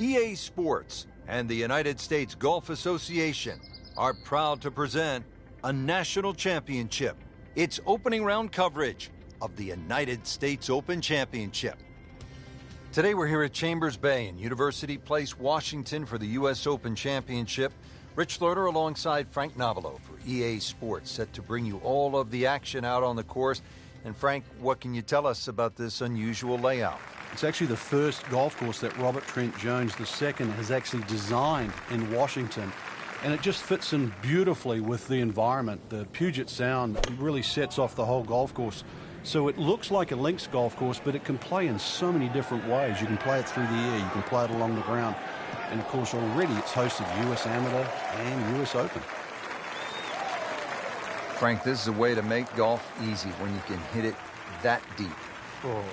EA Sports and the United States Golf Association are proud to present a national championship. It's opening round coverage of the United States Open Championship. Today we're here at Chambers Bay in University Place, Washington for the U.S. Open Championship. Rich Loader alongside Frank Novelo for EA Sports, set to bring you all of the action out on the course. And Frank, what can you tell us about this unusual layout? It's actually the first golf course that Robert Trent Jones II has actually designed in Washington. And it just fits in beautifully with the environment. The Puget Sound really sets off the whole golf course. So it looks like a links golf course, but it can play in so many different ways. You can play it through the air, you can play it along the ground. And of course already it's hosted U.S. Amateur and U.S. Open. Frank, this is a way to make golf easy when you can hit it that deep. Oh,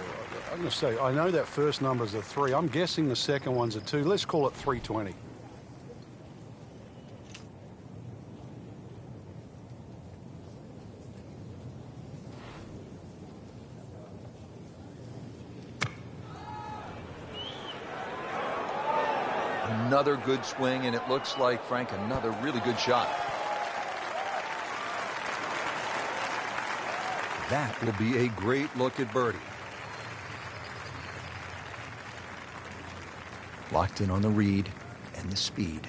I'm going to say, I know that first number's a 3. I'm guessing the second one's a 2. Let's call it 320. Another good swing, and it looks like, Frank, another really good shot. That will be a great look at birdie. Locked in on the read and the speed.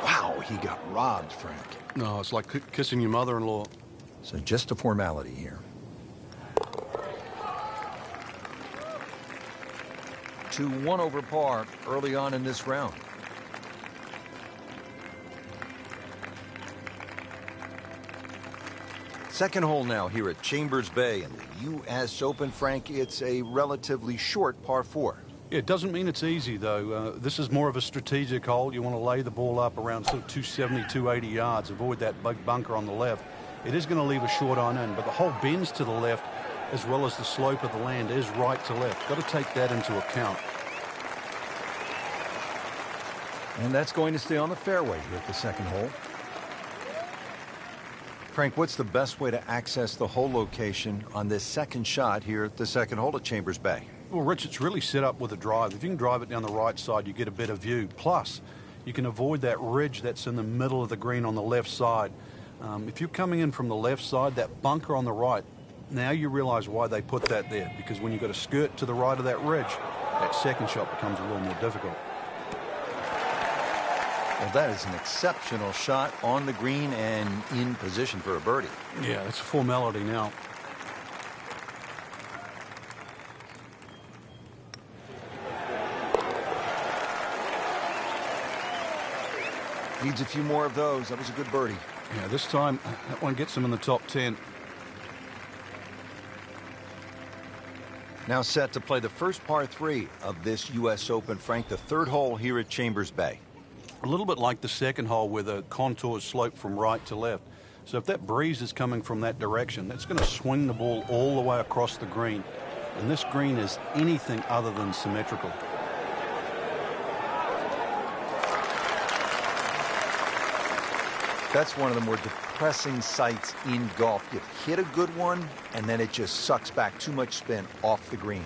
Wow, he got robbed, Frank. No, it's like kissing your mother-in-law. So just a formality here. 2-1 over par early on in this round. Second hole now here at Chambers Bay in the U.S. Open. Frank, it's a relatively short par 4. It doesn't mean it's easy, though. This is more of a strategic hole. You want to lay the ball up around sort of 270, 280 yards, avoid that big bunker on the left. It is going to leave a short iron in, but the hole bends to the left as well as the slope of the land is right to left. Got to take that into account. And that's going to stay on the fairway here at the second hole. Frank, what's the best way to access the hole location on this second shot here at the second hole at Chambers Bay? Well, Rich, it's really set up with a drive. If you can drive it down the right side, you get a better view. Plus, you can avoid that ridge that's in the middle of the green on the left side. If you're coming in from the left side, that bunker on the right, now you realize why they put that there. Because when you've got a skirt to the right of that ridge, that second shot becomes a little more difficult. Well, that is an exceptional shot on the green and in position for a birdie. Yeah, it's a formality now. Needs a few more of those. That was a good birdie. Yeah, this time, that one gets him in the top 10. Now set to play the first par 3 of this U.S. Open, Frank, the third hole here at Chambers Bay. A little bit like the second hole where the contours slope from right to left. So if that breeze is coming from that direction, that's going to swing the ball all the way across the green. And this green is anything other than symmetrical. That's one of the more depressing sights in golf. You hit a good one, and then it just sucks back too much spin off the green.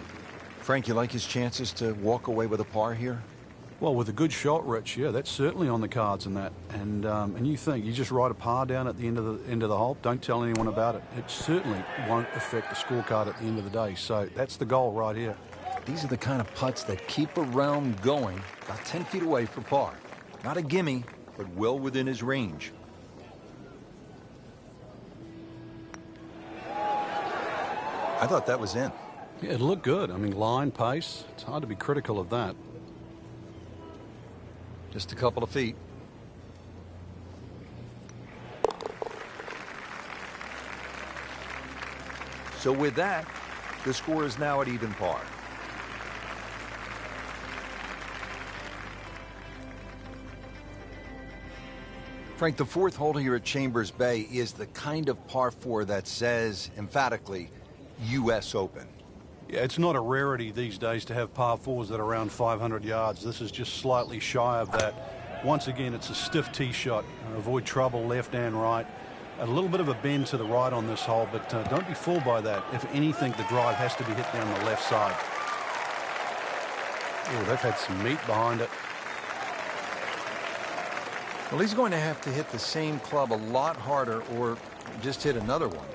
Frank, you like his chances to walk away with a par here? Well, with a good shot, Rich, yeah, that's certainly on the cards in that. And you think you just write a par down at the end of the hole, don't tell anyone about it. It certainly won't affect the scorecard at the end of the day. So that's the goal right here. These are the kind of putts that keep a round going about 10 feet away for par. Not a gimme, but well within his range. I thought that was in. Yeah, it looked good. I mean, line, pace, it's hard to be critical of that. Just a couple of feet. So with that, the score is now at even par. Frank, the fourth hole here at Chambers Bay is the kind of par 4 that says emphatically U.S. Open. Yeah, it's not a rarity these days to have par 4s that are around 500 yards. This is just slightly shy of that. Once again, it's a stiff tee shot. Avoid trouble left and right. A little bit of a bend to the right on this hole, but don't be fooled by that. If anything, the drive has to be hit down the left side. Oh, they've had some meat behind it. Well, he's going to have to hit the same club a lot harder or just hit another one.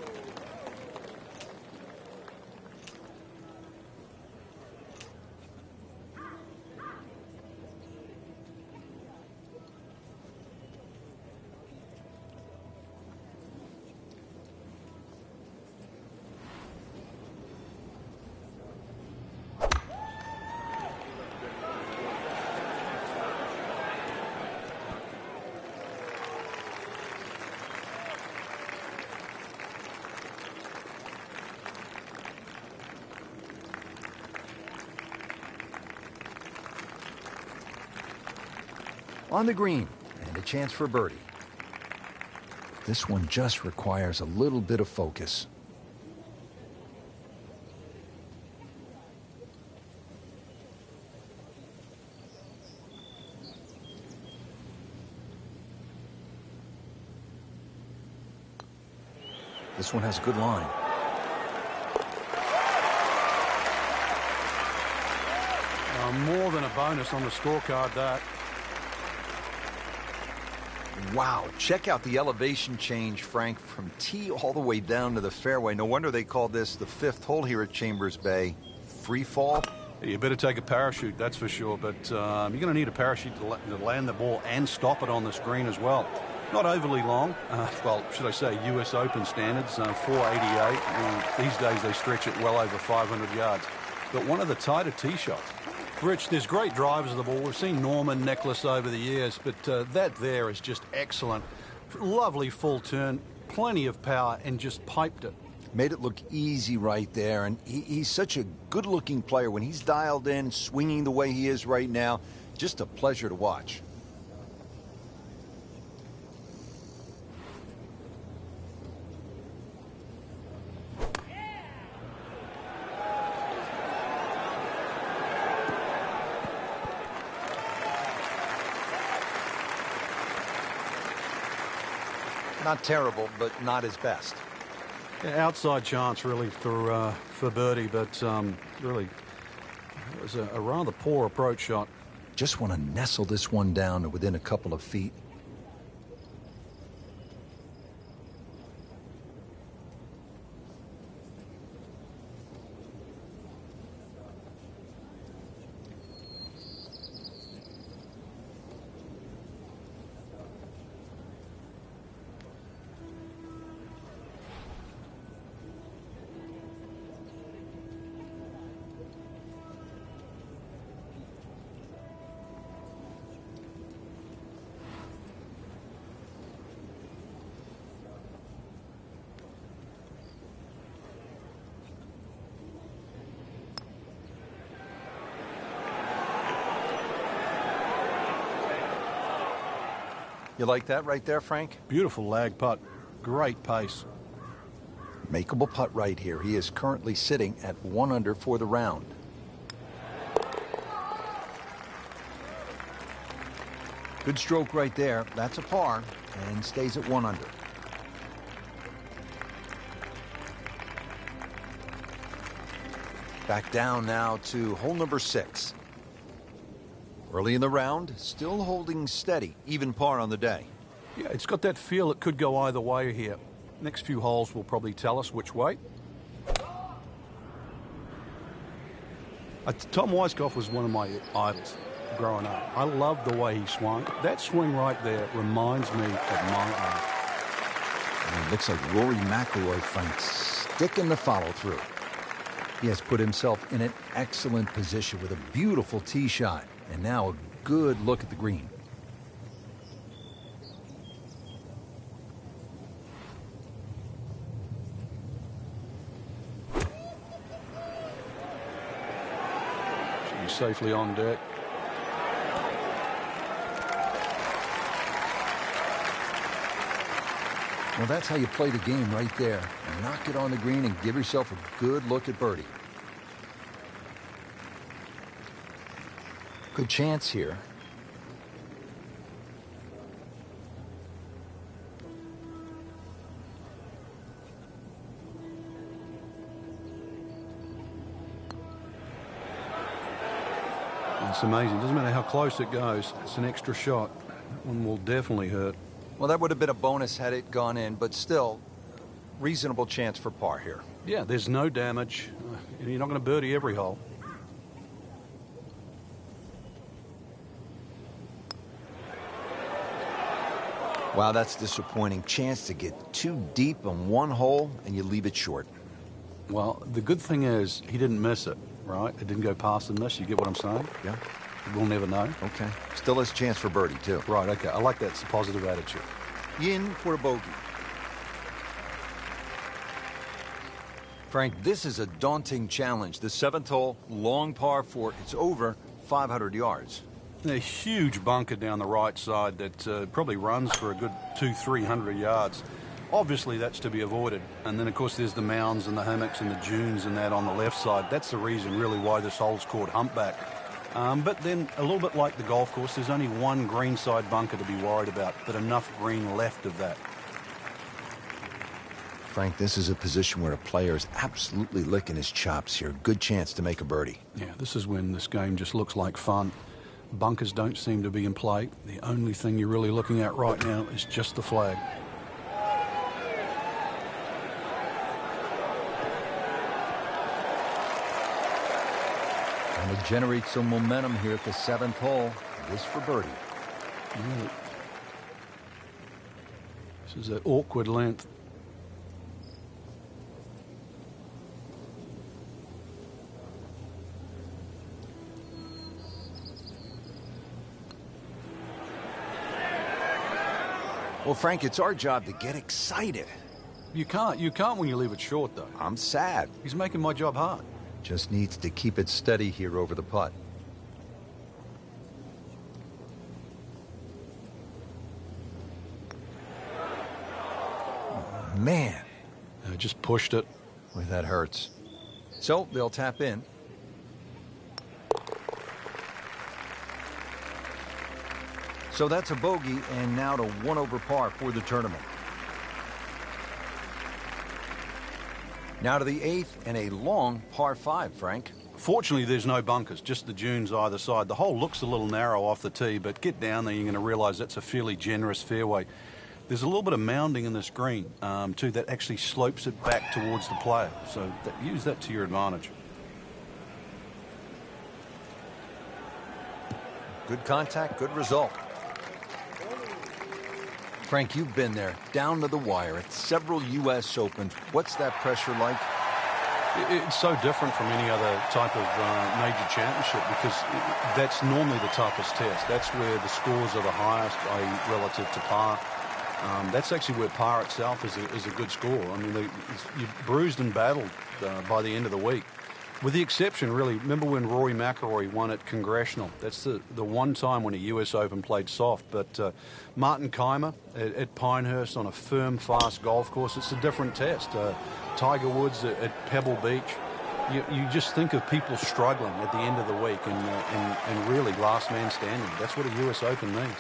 On the green, and a chance for birdie. This one just requires a little bit of focus. This one has a good line. More than a bonus on the scorecard, that. Wow, check out the elevation change, Frank, from tee all the way down to the fairway. No wonder they call this the fifth hole here at Chambers Bay. Free fall. You better take a parachute, that's for sure, but you're going to need a parachute to land the ball and stop it on this green as well. Not overly long, well, should I say US Open standards, 488. These days they stretch it well over 500 yards. But one of the tighter tee shots. Rich, there's great drivers of the ball. We've seen Norman, Necklace over the years, but that there is just excellent. Lovely full turn, plenty of power, and just piped it. Made it look easy right there, and he's such a good-looking player. When he's dialed in, swinging the way he is right now, just a pleasure to watch. Not terrible, but not his best. Yeah, outside chance, really, for birdie, but really, it was a rather poor approach shot. Just want to nestle this one down to within a couple of feet. You like that right there, Frank? Beautiful lag putt. Great pace. Makeable putt right here. He is currently sitting at 1 under for the round. Good stroke right there. That's a par and stays at 1 under. Back down now to hole number 6. Early in the round, still holding steady, even par on the day. Yeah, it's got that feel it could go either way here. Next few holes will probably tell us which way. Tom Weiskopf was one of my idols growing up. I loved the way he swung. That swing right there reminds me of my own. And it looks like Rory McIlroy, Frank, sticking the follow-through. He has put himself in an excellent position with a beautiful tee shot. And now a good look at the green. Should be safely on deck. Well, that's how you play the game right there. Knock it on the green and give yourself a good look at birdie. Good chance here. It's amazing. Doesn't matter how close it goes. It's an extra shot. That one will definitely hurt. Well, that would have been a bonus had it gone in, but still, reasonable chance for par here. Yeah, there's no damage. And you're not going to birdie every hole. Wow, that's disappointing. Chance to get too deep on one hole, and you leave it short. Well, the good thing is he didn't miss it, right? It didn't go past and miss. You get what I'm saying? Yeah. We'll never know. Okay. Still has a chance for birdie, too. Right, okay. I like that. It's a positive attitude. In for a bogey. Frank, this is a daunting challenge. The 7th hole, long par 4. It's over 500 yards. A huge bunker down the right side that probably runs for a good 200-300 yards. Obviously, that's to be avoided. And then, of course, there's the mounds and the hammocks and the dunes and that on the left side. That's the reason, really, why this hole's called Humpback. But then, a little bit like the golf course, there's only one greenside bunker to be worried about, but enough green left of that. Frank, this is a position where a player is absolutely licking his chops here. Good chance to make a birdie. Yeah, this is when this game just looks like fun. Bunkers don't seem to be in play. The only thing you're really looking at right now is just the flag. And to generate some momentum here at the 7th hole. This for birdie. Yeah. This is an awkward length. Well, Frank, it's our job to get excited. You can't when you leave it short, though. I'm sad. He's making my job hard. Just needs to keep it steady here over the putt. Oh, man. I just pushed it. Boy, that hurts. So they'll tap in. So that's a bogey, and now to 1 over par for the tournament. Now to the 8th and a long par 5, Frank. Fortunately, there's no bunkers, just the dunes either side. The hole looks a little narrow off the tee, but get down there, you're going to realize that's a fairly generous fairway. There's a little bit of mounding in this green, too, that actually slopes it back towards the player. So use that to your advantage. Good contact, good result. Frank, you've been there, down to the wire at several U.S. Opens. What's that pressure like? It's so different from any other type of major championship because that's normally the toughest test. That's where the scores are the highest, i.e. relative to par. That's actually where par itself is a good score. I mean, you're bruised and battled by the end of the week. With the exception, really, remember when Rory McIlroy won at Congressional? That's the one time when a U.S. Open played soft. But Martin Keimer at Pinehurst on a firm, fast golf course, it's a different test. Tiger Woods at Pebble Beach. You just think of people struggling at the end of the week and really last man standing. That's what a U.S. Open means.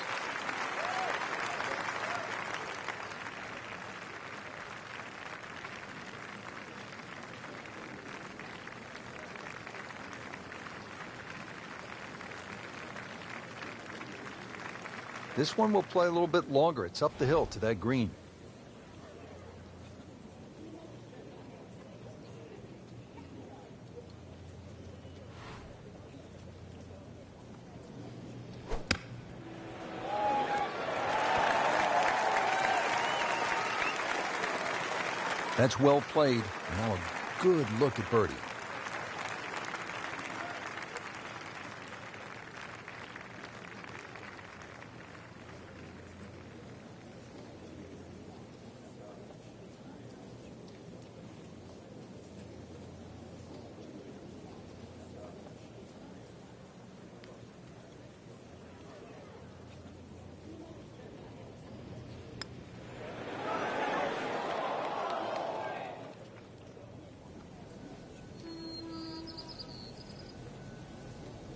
This one will play a little bit longer. It's up the hill to that green. That's well played. Now a good look at birdie.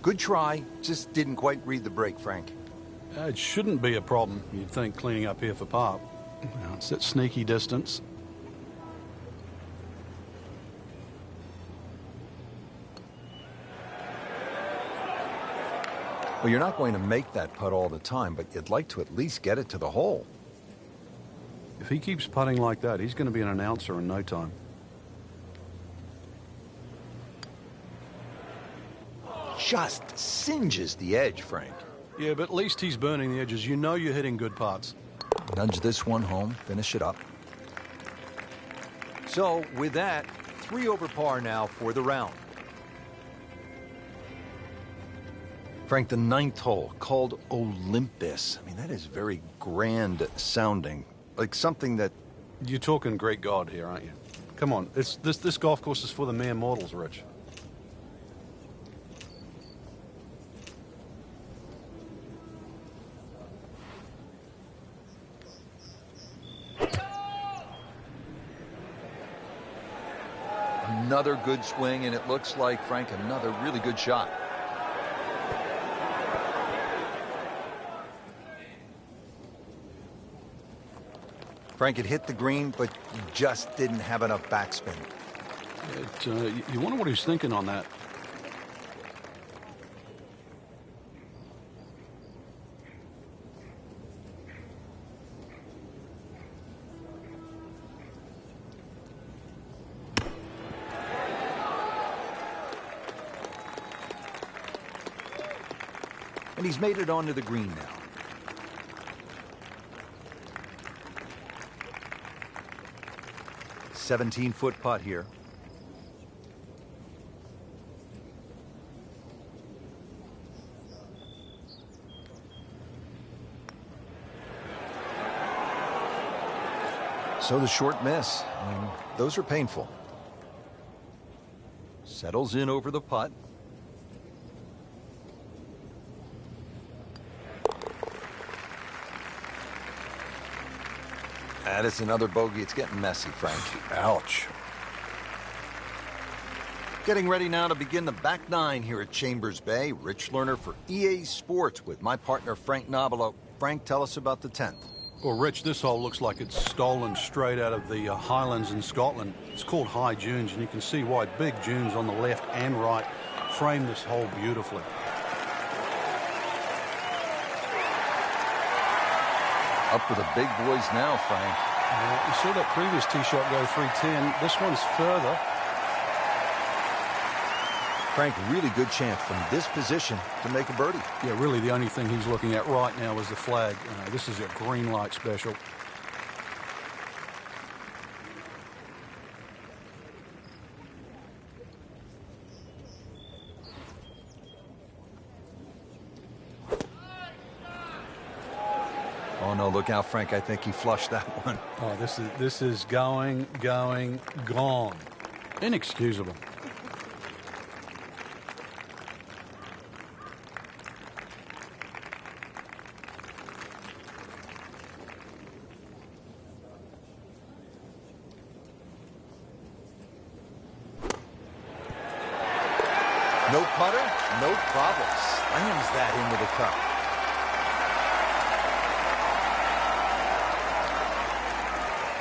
Good try, just didn't quite read the break, Frank. It shouldn't be a problem, you'd think, cleaning up here for par. Now, it's that sneaky distance. Well, you're not going to make that putt all the time, but you'd like to at least get it to the hole. If he keeps putting like that, he's going to be an announcer in no time. Just singes the edge, Frank. Yeah, but at least he's burning the edges. You know you're hitting good putts. Nudge this one home, finish it up. So, with that, 3 over par now for the round. Frank, the 9th hole, called Olympus. I mean, that is very grand sounding. Like something that... You're talking Greek god here, aren't you? Come on, this golf course is for the mere mortals, Rich. Another good swing, and it looks like, Frank, another really good shot. Frank, it hit the green, but he just didn't have enough backspin. You wonder what he's thinking on that. And he's made it onto the green now. "17-foot putt here. So the short miss. I mean, those are painful. Settles in over the putt. That is another bogey. It's getting messy, Frank. Ouch. Getting ready now to begin the back nine here at Chambers Bay. Rich Lerner for EA Sports with my partner, Frank Nobilo. Frank, tell us about the 10th. Well, Rich, this hole looks like it's stolen straight out of the Highlands in Scotland. It's called High Dunes, and you can see why big dunes on the left and right frame this hole beautifully. Up with the big boys now, Frank. You saw that previous tee shot go 310. This one's further. Frank, really good chance from this position to make a birdie. Yeah, really the only thing he's looking at right now is the flag. This is a green light special. Oh, no, look out, Frank. I think he flushed that one. Oh, this is going, gone. Inexcusable. No putter, no problem. Slams that into the cup.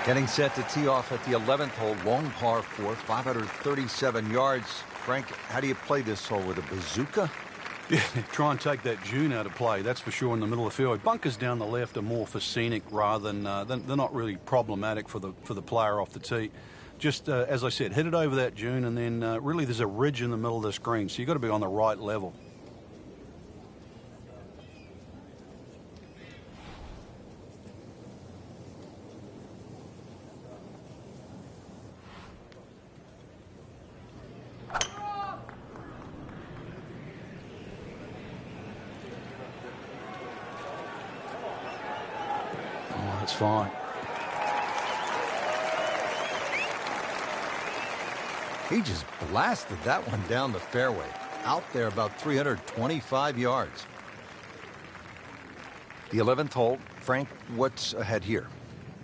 Getting set to tee off at the 11th hole, long par 4, 537 yards. Frank, how do you play this hole, with a bazooka? Yeah, try and take that dune out of play, that's for sure, in the middle of the fairway. Bunkers down the left are more for scenic rather than they're not really problematic for the player off the tee. Just, as I said, hit it over that dune, and then really there's a ridge in the middle of the screen, so you've got to be on the right level. Oh, that's fine. He just blasted that one down the fairway. Out there about 325 yards. The 11th hole. Frank, what's ahead here?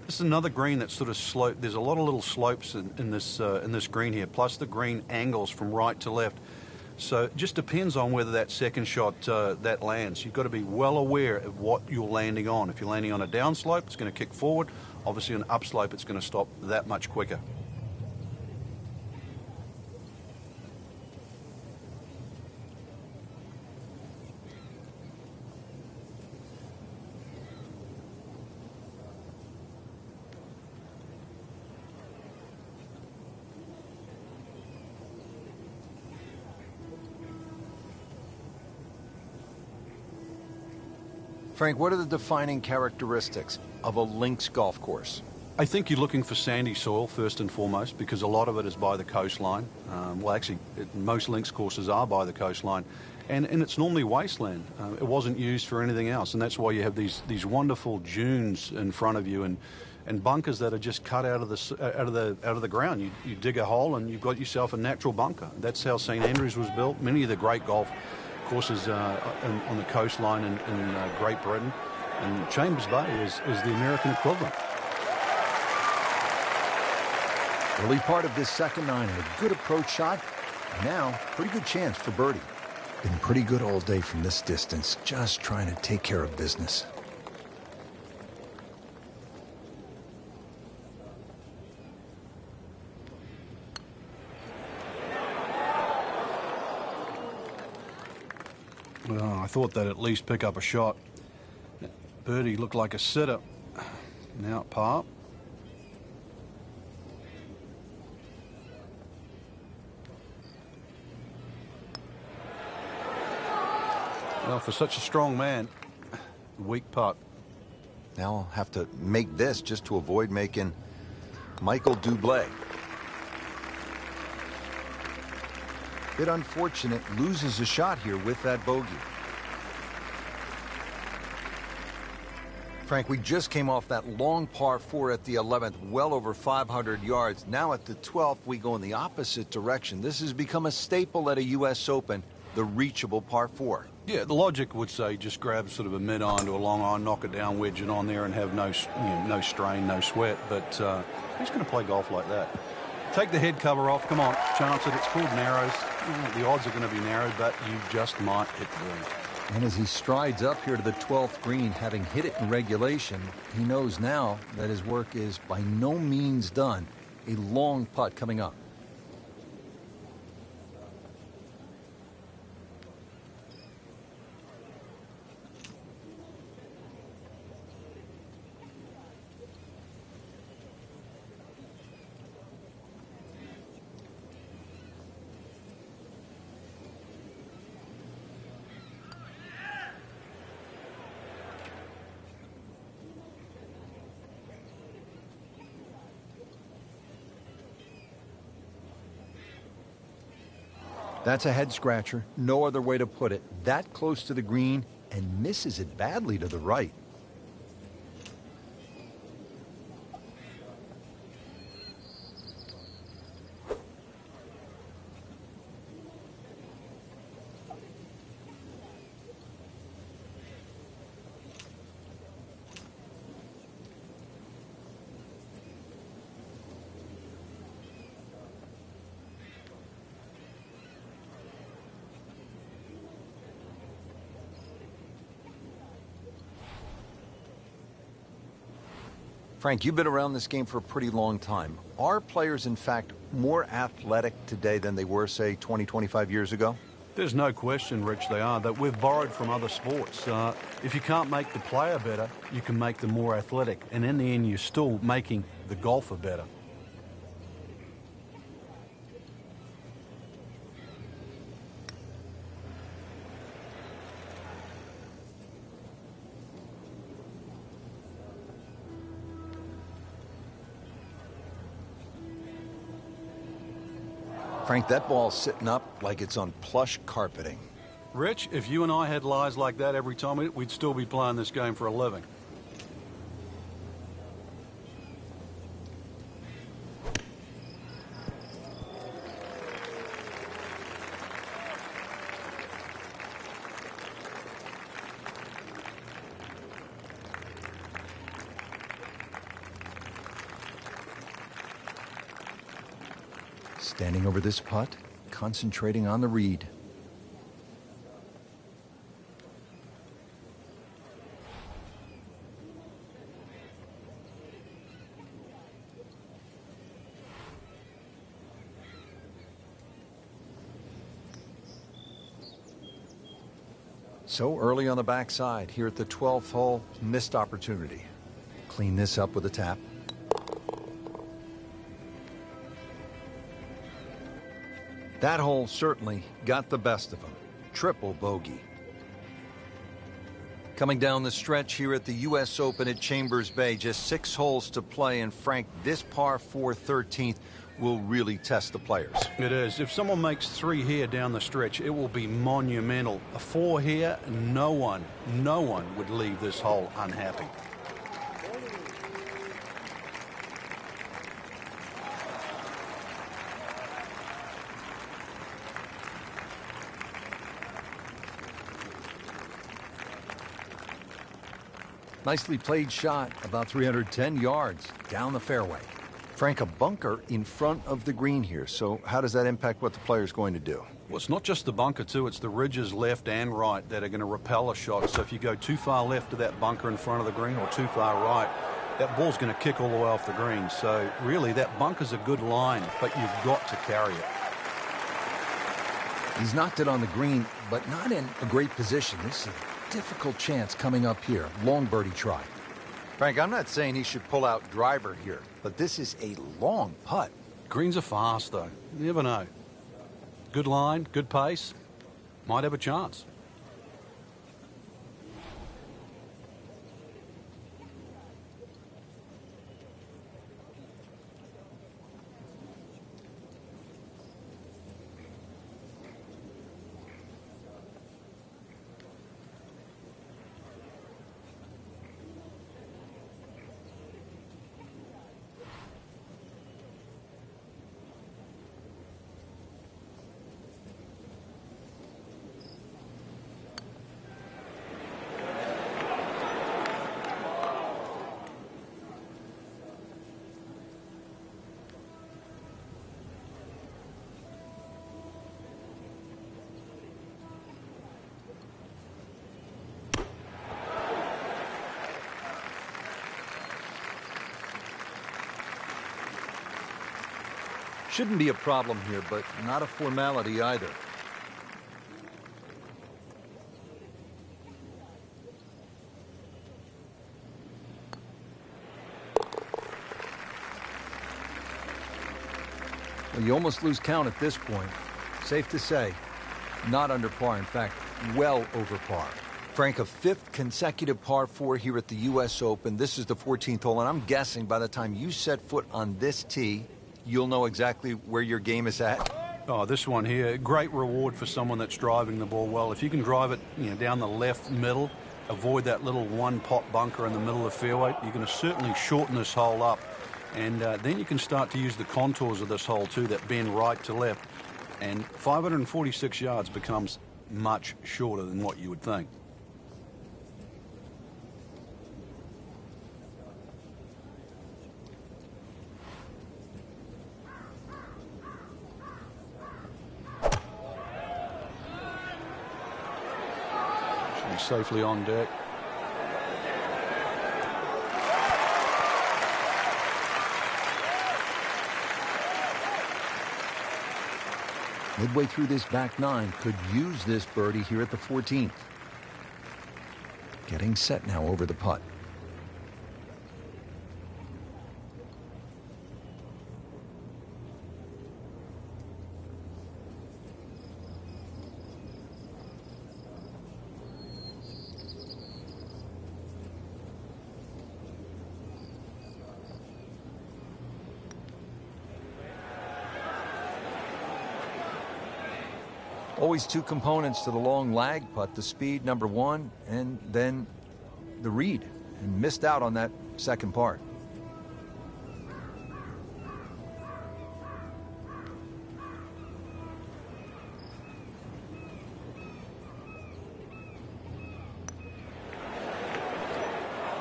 This is another green that's sort of sloped. There's a lot of little slopes in this green here, plus the green angles from right to left. So it just depends on whether that second shot that lands. You've got to be well aware of what you're landing on. If you're landing on a downslope, it's going to kick forward. Obviously, an upslope, it's going to stop that much quicker. Frank, what are the defining characteristics of a links golf course? I think you're looking for sandy soil first and foremost, because a lot of it is by the coastline. Well, actually, most links courses are by the coastline. And it's normally wasteland. It wasn't used for anything else, and that's why you have these wonderful dunes in front of you and bunkers that are just cut out of the ground. You dig a hole and you've got yourself a natural bunker. That's how St Andrews was built. Many of the great golf courses on the coastline in Great Britain, and Chambers Bay is the American equivalent. Early part of this second nine, a good approach shot. Now, pretty good chance for birdie. Been pretty good all day from this distance, just trying to take care of business. Well, I thought they'd at least pick up a shot. Birdie looked like a sitter. Now at par. Well, for such a strong man, weak putt. Now I'll have to make this just to avoid making Michael Dublé. Bit unfortunate, loses a shot here with that bogey. Frank, we just came off that long par 4 at the 11th, well over 500 yards. Now at the 12th, we go in the opposite direction. This has become a staple at a U.S. Open, the reachable par 4. Yeah, the logic would say just grab sort of a mid-iron to a long iron, knock it down, wedge it on there, and have no strain, no sweat. But who's going to play golf like that? Take the head cover off. Come on, chance it. It's called narrows. The odds are going to be narrow, but you just might hit green. And as he strides up here to the 12th green, having hit it in regulation, he knows now that his work is by no means done. A long putt coming up. That's a head scratcher. No other way to put it. That close to the green and misses it badly to the right. Frank, you've been around this game for a pretty long time. Are players, in fact, more athletic today than they were, say, 20, 25 years ago? There's no question, Rich, they are. That we've borrowed from other sports. If you can't make the player better, you can make them more athletic. And in the end, you're still making the golfer better. Frank, that ball's sitting up like it's on plush carpeting. Rich, if you and I had lies like that every time, we'd still be playing this game for a living. Standing over this putt, concentrating on the read. So early on the backside, here at the 12th hole, missed opportunity. Clean this up with a tap. That hole certainly got the best of him. Triple bogey. Coming down the stretch here at the U.S. Open at Chambers Bay, just 6 holes to play. And Frank, this par 4 13th will really test the players. It is. If someone makes 3 here down the stretch, it will be monumental. A 4 here, no one would leave this hole unhappy. Nicely played shot, about 310 yards down the fairway. Frank, a bunker in front of the green here. So how does that impact what the player's going to do? Well, it's not just the bunker, too. It's the ridges left and right that are going to repel a shot. So if you go too far left to that bunker in front of the green or too far right, that ball's going to kick all the way off the green. So really, that bunker's a good line, but you've got to carry it. He's knocked it on the green, but not in a great position. This is a difficult chance coming up here. Long birdie try. Frank, I'm not saying he should pull out driver here, but this is a long putt. Greens are fast, though. You never know. Good line, good pace. Might have a chance. Shouldn't be a problem here, but not a formality either. Well, you almost lose count at this point. Safe to say, not under par. In fact, well over par. Frank, a 5th consecutive par 4 here at the U.S. Open. This is the 14th hole, and I'm guessing by the time you set foot on this tee, you'll know exactly where your game is at. Oh, this one here, great reward for someone that's driving the ball well. If you can drive it, down the left middle, avoid that little one-pot bunker in the middle of the fairway, you're going to certainly shorten this hole up. And then you can start to use the contours of this hole, too, that bend right to left. And 546 yards becomes much shorter than what you would think. Safely on deck. Midway through this back 9, could use this birdie here at the 14th. Getting set now over the putt. Always 2 components to the long lag putt, the speed, number 1, and then the read. And missed out on that second part.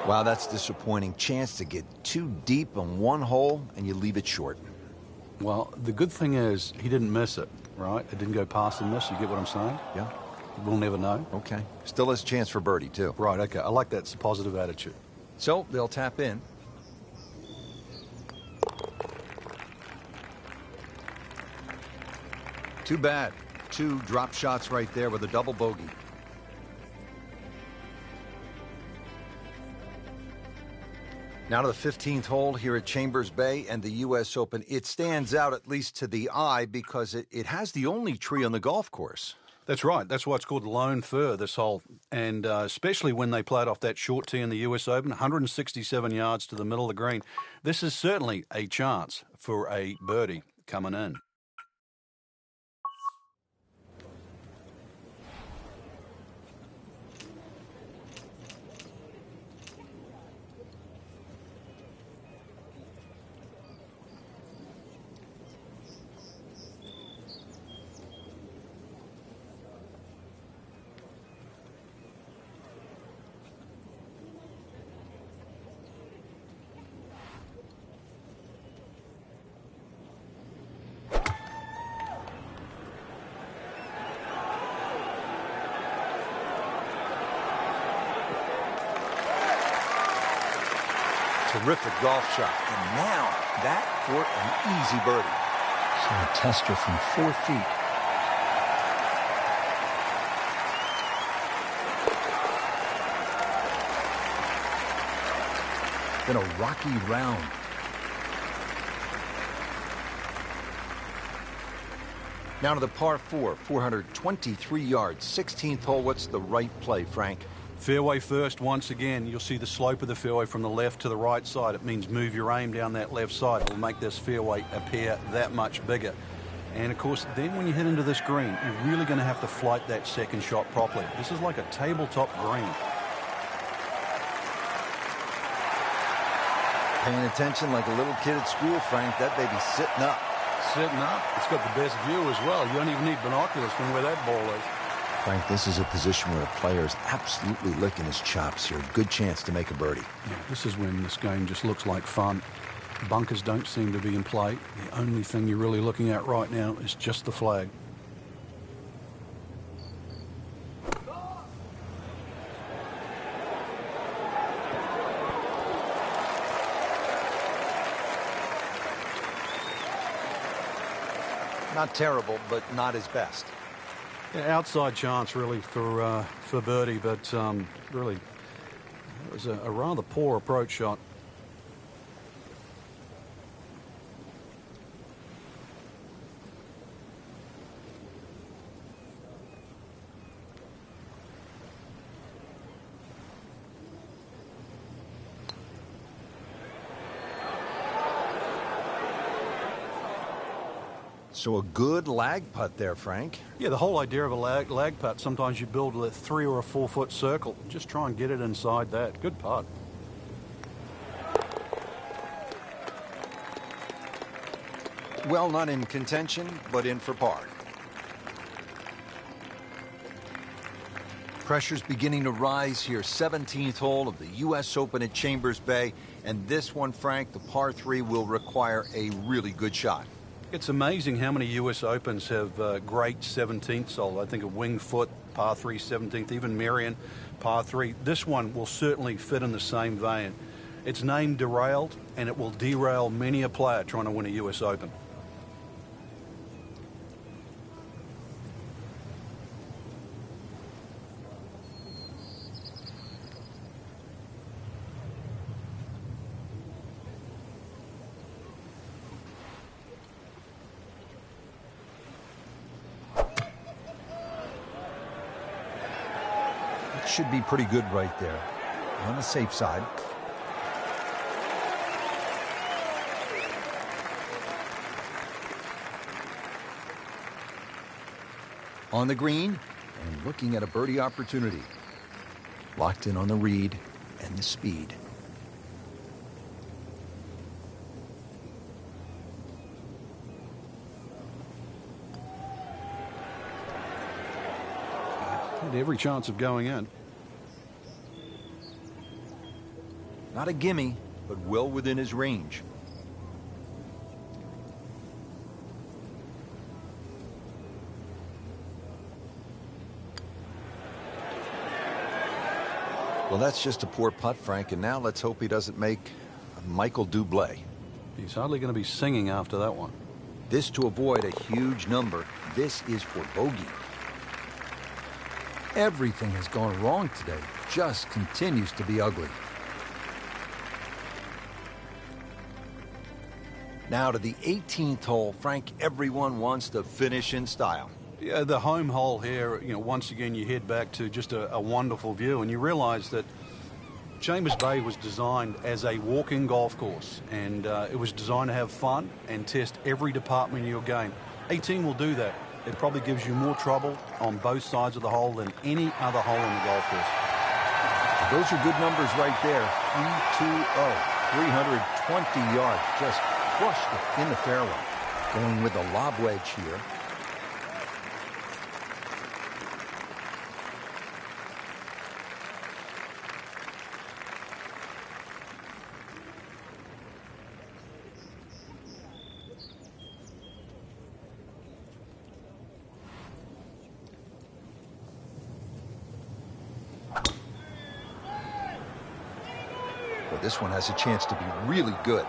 Wow, that's disappointing. Chance to get too deep on one hole, and you leave it short. Well, the good thing is he didn't miss it, right? It didn't go past the miss. You get what I'm saying? Yeah. We'll never know. Okay. Still has a chance for birdie, too. Right, okay. I like that. It's a positive attitude. So they'll tap in. Too bad. 2 drop shots right there with a double bogey. Now to the 15th hole here at Chambers Bay and the U.S. Open. It stands out, at least to the eye, because it has the only tree on the golf course. That's right. That's why it's called lone fir, this hole. And especially when they played off that short tee in the US Open, 167 yards to the middle of the green. This is certainly a chance for a birdie coming in. Terrific golf shot. And now that for an easy birdie. So a tester from 4 feet. Been a rocky round. Now to the par 4, 423 yards, 16th hole. What's the right play, Frank? Fairway first once again. You'll see the slope of the fairway from the left to the right side. It means move your aim down that left side. It'll make this fairway appear that much bigger. And of course, then when you hit into this green, you're really going to have to flight that second shot properly. This is like a tabletop green. Paying attention like a little kid at school, Frank. That baby's sitting up. Sitting up. It's got the best view as well. You don't even need binoculars from where that ball is. Frank, this is a position where a player is absolutely licking his chops here. Good chance to make a birdie. Yeah, this is when this game just looks like fun. Bunkers don't seem to be in play. The only thing you're really looking at right now is just the flag. Not terrible, but not his best. Yeah, outside chance really for birdie, but really it was a rather poor approach shot. So a good lag putt there, Frank. Yeah, the whole idea of a lag putt, sometimes you build a 3 or a 4 foot circle. Just try and get it inside that. Good putt. Well, not in contention, but in for par. Pressure's beginning to rise here. 17th hole of the U.S. Open at Chambers Bay. And this one, Frank, the par 3, will require a really good shot. It's amazing how many U.S. Opens have great 17th hole. I think of Winged Foot, par 3, 17th, even Marion, par 3. This one will certainly fit in the same vein. It's named Derailed, and it will derail many a player trying to win a U.S. Open. Should be pretty good right there. On the safe side. On the green and looking at a birdie opportunity. Locked in on the read and the speed. Had every chance of going in. Not a gimme, but well within his range. Well, that's just a poor putt, Frank, and now let's hope he doesn't make a Michael Bublé. He's hardly going to be singing after that one. This to avoid a huge number. This is for bogey. Everything has gone wrong today. Just continues to be ugly. Now to the 18th hole, Frank. Everyone wants to finish in style. Yeah, the home hole here, once again you head back to just a wonderful view, and you realise that Chambers Bay was designed as a walking golf course, and it was designed to have fun and test every department of your game. 18 will do that. It probably gives you more trouble on both sides of the hole than any other hole in the golf course. Those are good numbers right there. 320, 320 yards, just crushed it in the fairway. Going with a lob wedge here. Well, this one has a chance to be really good.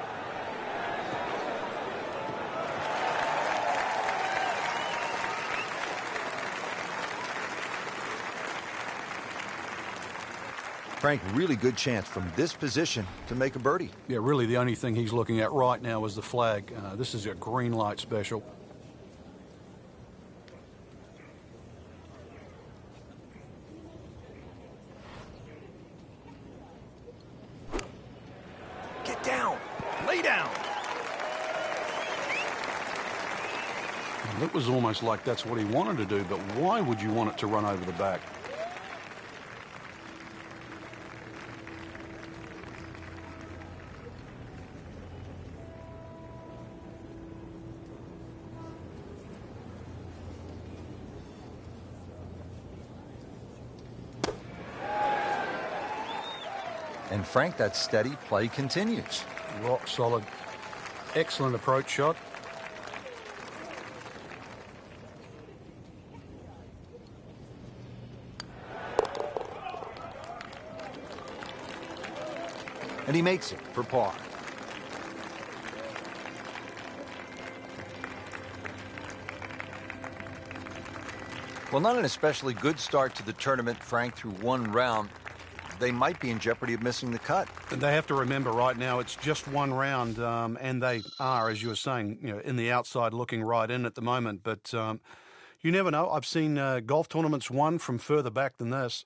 Frank, really good chance from this position to make a birdie. Yeah, really the only thing he's looking at right now is the flag. This is a green light special. Get down. Lay down. It was almost like that's what he wanted to do, but why would you want it to run over the back? And Frank, that steady play continues. Rock solid. Excellent approach shot. And he makes it for par. Well, not an especially good start to the tournament, Frank, through one round. They might be in jeopardy of missing the cut. And they have to remember right now it's just one round, and they are, as you were saying, in the outside looking right in at the moment. But you never know. I've seen golf tournaments won from further back than this.